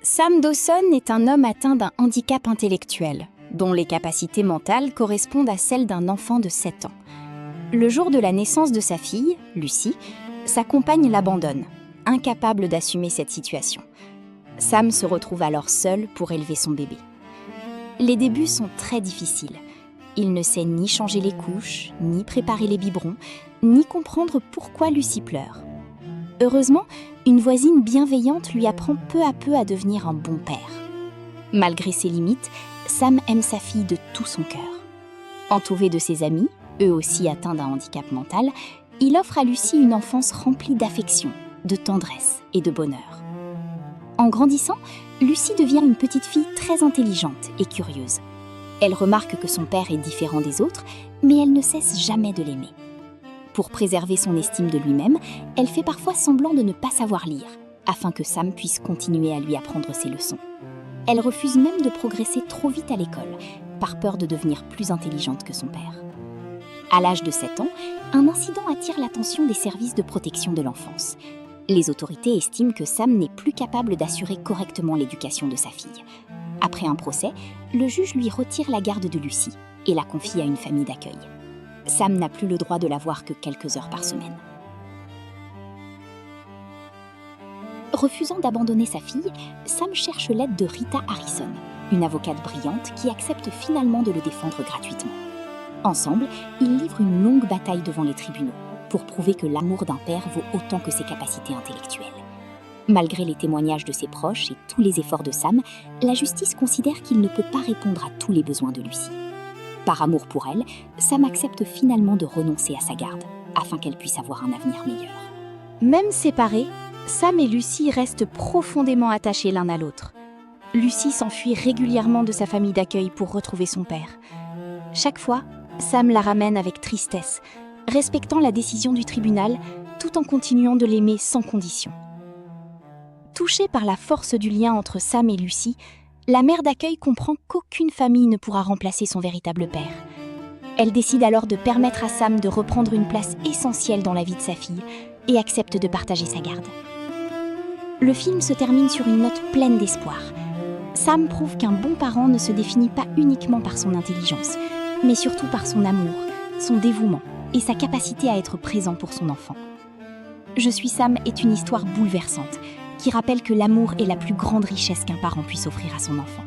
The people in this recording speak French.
Sam Dawson est un homme atteint d'un handicap intellectuel, dont les capacités mentales correspondent à celles d'un enfant de 7 ans. Le jour de la naissance de sa fille, Lucy, sa compagne l'abandonne, incapable d'assumer cette situation. Sam se retrouve alors seul pour élever son bébé. Les débuts sont très difficiles. Il ne sait ni changer les couches, ni préparer les biberons, ni comprendre pourquoi Lucy pleure. Heureusement, une voisine bienveillante lui apprend peu à peu à devenir un bon père. Malgré ses limites, Sam aime sa fille de tout son cœur. Entouré de ses amis, eux aussi atteints d'un handicap mental, il offre à Lucy une enfance remplie d'affection, de tendresse et de bonheur. En grandissant, Lucy devient une petite fille très intelligente et curieuse. Elle remarque que son père est différent des autres, mais elle ne cesse jamais de l'aimer. Pour préserver son estime de lui-même, elle fait parfois semblant de ne pas savoir lire, afin que Sam puisse continuer à lui apprendre ses leçons. Elle refuse même de progresser trop vite à l'école, par peur de devenir plus intelligente que son père. À l'âge de 7 ans, un incident attire l'attention des services de protection de l'enfance. Les autorités estiment que Sam n'est plus capable d'assurer correctement l'éducation de sa fille. Après un procès, le juge lui retire la garde de Lucy et la confie à une famille d'accueil. Sam n'a plus le droit de la voir que quelques heures par semaine. Refusant d'abandonner sa fille, Sam cherche l'aide de Rita Harrison, une avocate brillante qui accepte finalement de le défendre gratuitement. Ensemble, ils livrent une longue bataille devant les tribunaux pour prouver que l'amour d'un père vaut autant que ses capacités intellectuelles. Malgré les témoignages de ses proches et tous les efforts de Sam, la justice considère qu'il ne peut pas répondre à tous les besoins de Lucy. Par amour pour elle, Sam accepte finalement de renoncer à sa garde, afin qu'elle puisse avoir un avenir meilleur. Même séparés, Sam et Lucy restent profondément attachés l'un à l'autre. Lucy s'enfuit régulièrement de sa famille d'accueil pour retrouver son père. Chaque fois, Sam la ramène avec tristesse, respectant la décision du tribunal, tout en continuant de l'aimer sans condition. Touchée par la force du lien entre Sam et Lucy, la mère d'accueil comprend qu'aucune famille ne pourra remplacer son véritable père. Elle décide alors de permettre à Sam de reprendre une place essentielle dans la vie de sa fille et accepte de partager sa garde. Le film se termine sur une note pleine d'espoir. Sam prouve qu'un bon parent ne se définit pas uniquement par son intelligence, mais surtout par son amour, son dévouement et sa capacité à être présent pour son enfant. Je suis Sam est une histoire bouleversante qui rappelle que l'amour est la plus grande richesse qu'un parent puisse offrir à son enfant.